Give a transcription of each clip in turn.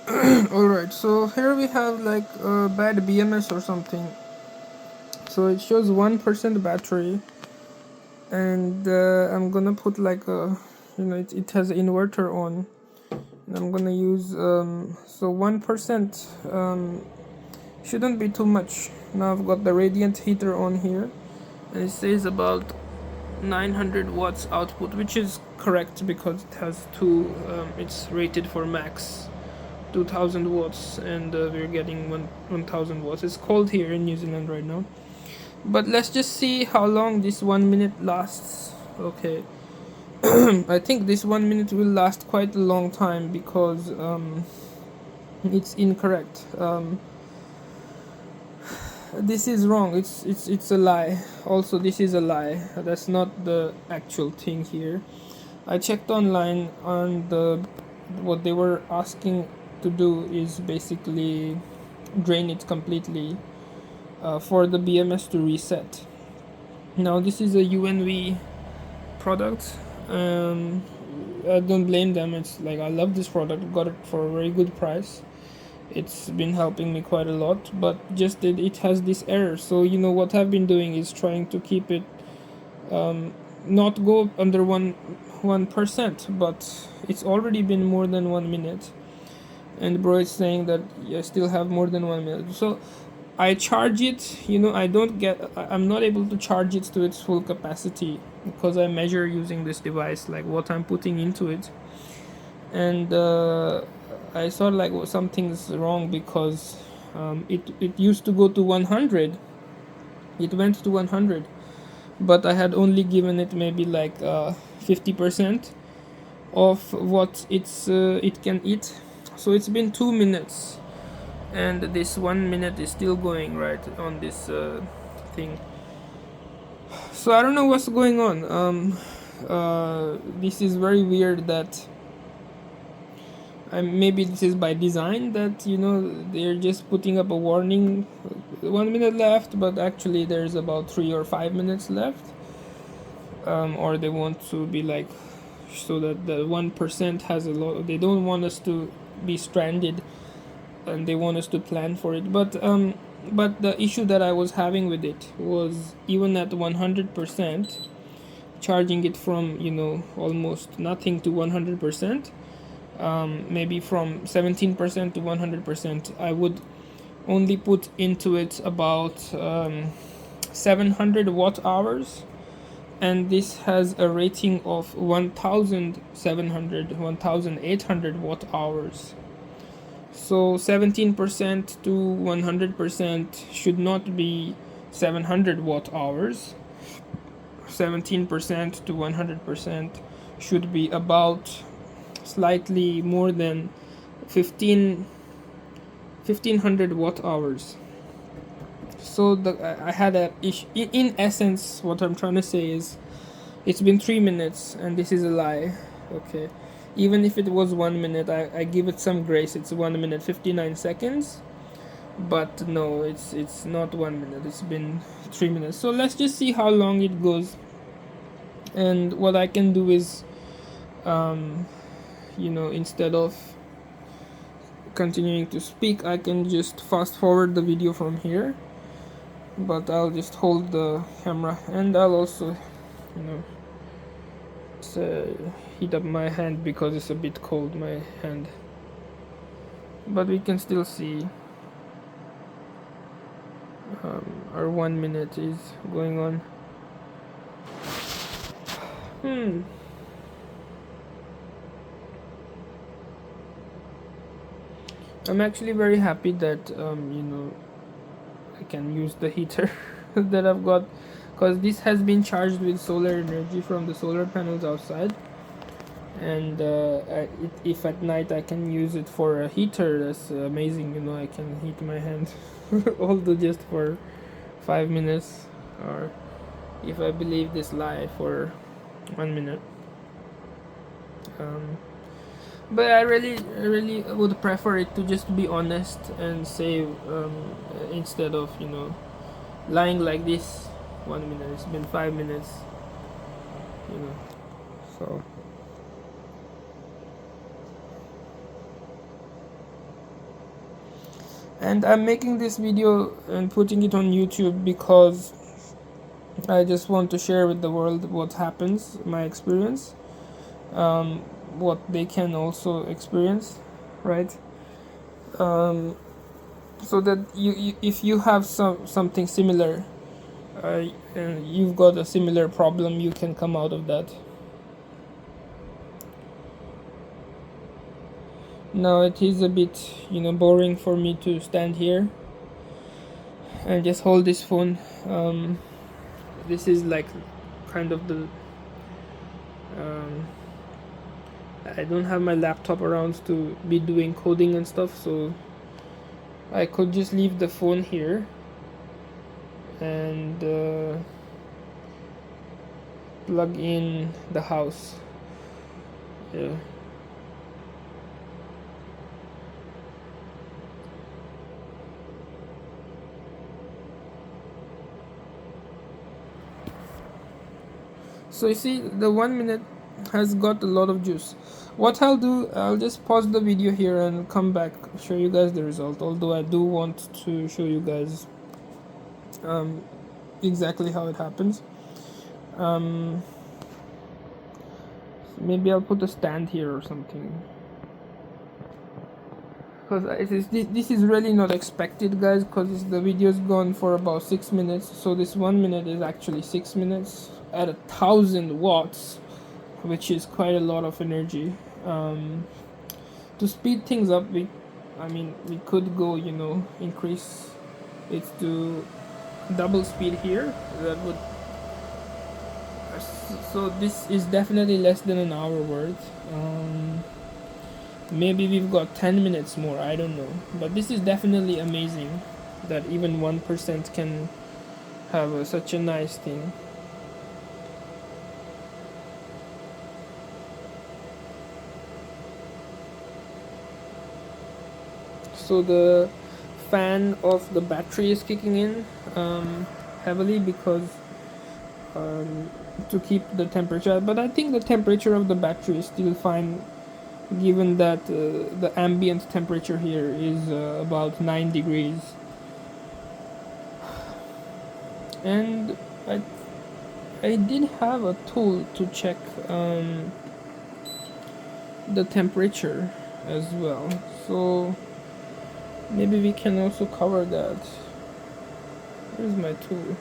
Alright, so here we have like a bad BMS or something. So it shows 1% battery, and I'm gonna put like a, it has an inverter on, and I'm gonna use so 1% shouldn't be too much. Now I've got the radiant heater on here, and it says about 900 watts output, which is correct because it has two. It's rated for max 2000 watts, and we're getting 1000 watts. It's cold here in New Zealand right now, but let's just see how long this 1 minute lasts. Okay. I think this 1 minute will last quite a long time because it's incorrect. This is wrong. It's a lie. Also, this is a lie. That's not the actual thing here. I checked online, and what they were asking to do is basically drain it completely for the BMS to reset. Now this is a UNV product. I don't blame them. It's like I love this product. Got it for a very good price. It's been helping me quite a lot, but just it has this error. So what I've been doing is trying to keep it not go under 1%, but it's already been more than 1 minute, and bro is saying that I still have more than 1 minute. So I charge it. I'm not able to charge it to its full capacity because I measure using this device like what I'm putting into it, and I saw like something's wrong because it used to go to 100. It went to 100, but I had only given it maybe like 50% of what it can eat. So it's been 2 minutes, and this 1 minute is still going right on this thing. So I don't know what's going on. This is very weird that maybe this is by design, that they're just putting up a warning, 1 minute left, but actually there's about 3 or 5 minutes left, or they want to be like so that the 1% has a lot. They don't want us to be stranded, and they want us to plan for it. But the issue that I was having with it was, even at 100%, charging it from almost nothing to 100%, maybe from 17% to 100%, I would only put into it about 700 watt hours, and this has a rating of 1800 watt hours. So 17% to 100% should not be 700 watt hours. 17% to 100% should be about slightly more than 1500 watt hours. So I had a issue. In essence, what I'm trying to say is, it's been 3 minutes, and this is a lie. Okay, even if it was 1 minute, I give it some grace. It's 1 minute 59 seconds, but no, it's not 1 minute. It's been 3 minutes. So let's just see how long it goes. And what I can do is, instead of continuing to speak, I can just fast forward the video from here, but I'll just hold the camera, and I'll also heat up my hand because it's a bit cold, my hand, but we can still see our 1 minute is going on. I'm actually very happy that I can use the heater that I've got, because this has been charged with solar energy from the solar panels outside, and if at night I can use it for a heater, that's amazing. I can heat my hand although just for 5 minutes, or if I believe this lie, for 1 minute. But I really would prefer it to just be honest and say, instead of lying like this. 1 minute, it's been 5 minutes, you know so And I'm making this video and putting it on YouTube because I just want to share with the world what happens, my experience, what they can also experience, right? So that if you have something similar, and you've got a similar problem, you can come out of that. Now it is a bit, boring for me to stand here and just hold this phone. This is like kind of the I don't have my laptop around to be doing coding and stuff, so I could just leave the phone here and plug in the house. Yeah. So you see, the 1 minute has got a lot of juice. What I'll do, I'll just pause the video here and come back, show you guys the result, although I do want to show you guys exactly how it happens. Maybe I'll put a stand here or something, because this is really not expected, guys, because the video's gone for about 6 minutes, so this 1 minute is actually 6 minutes at 1,000 watts, which is quite a lot of energy. To speed things up, we could go, increase it to double speed here. That would, so this is definitely less than an hour worth. Maybe we've got 10 minutes more, I don't know, but this is definitely amazing that even 1% can have such a nice thing. So the fan of the battery is kicking in heavily because to keep the temperature, but I think the temperature of the battery is still fine, given that the ambient temperature here is about 9 degrees. And I did have a tool to check the temperature as well, so maybe we can also cover that. Where's my tool?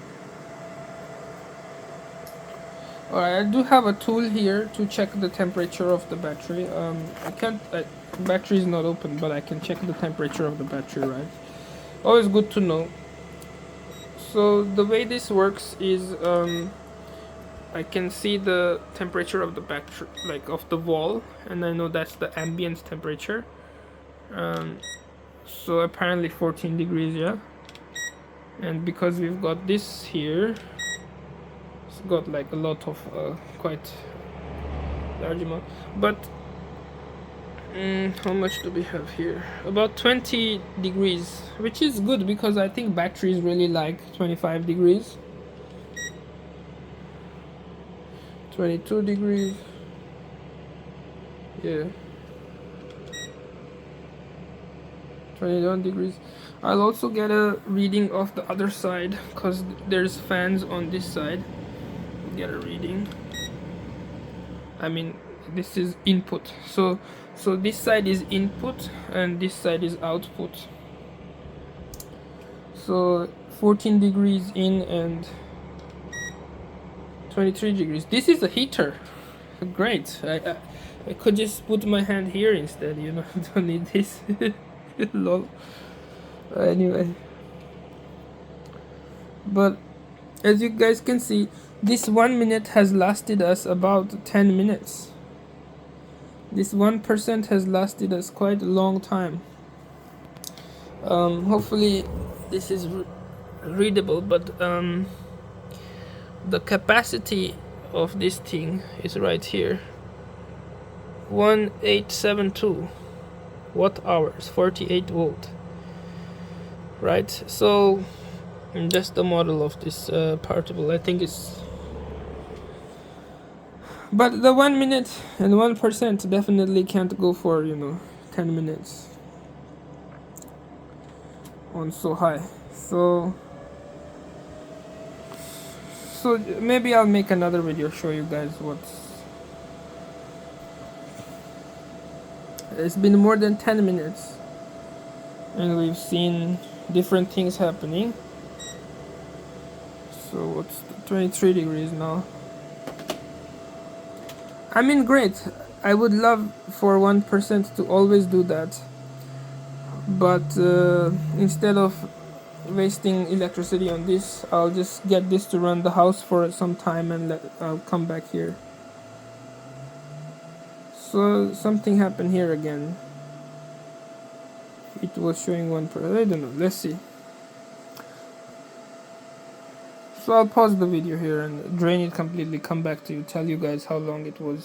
Alright, I do have a tool here to check the temperature of the battery. I can't, battery is not open, but I can check the temperature of the battery, right? Always good to know. So the way this works is I can see the temperature of the battery, like of the wall, and I know that's the ambient temperature. So apparently 14 degrees, yeah. And because we've got this here, it's got like a lot of quite large amount. But how much do we have here? About 20 degrees, which is good because I think batteries really like 25 degrees. 22 degrees. Yeah. 21 degrees. I'll also get a reading of the other side because there's fans on this side. Get a reading. I mean, this is input, so this side is input and this side is output. So 14 degrees in and 23 degrees. This is a heater. Great. I could just put my hand here instead, don't need this. Lol. Anyway, but as you guys can see, this 1 minute has lasted us about 10 minutes. This 1% has lasted us quite a long time. Hopefully this is readable, but the capacity of this thing is right here. 1872 watt hours, 48 volt, right? So that's the model of this particle. I think it's, but the 1 minute and 1% definitely can't go for 10 minutes. on so high. So maybe I'll make another video show you guys what's. It's been more than 10 minutes and we've seen different things happening. So what's 23 degrees now? I mean, great. I would love for 1% to always do that, but instead of wasting electricity on this, I'll just get this to run the house for some time and I'll come back here. So something happened here again. It was showing 1%. I don't know. Let's see. So I'll pause the video here and drain it completely, come back to you, tell you guys how long it was.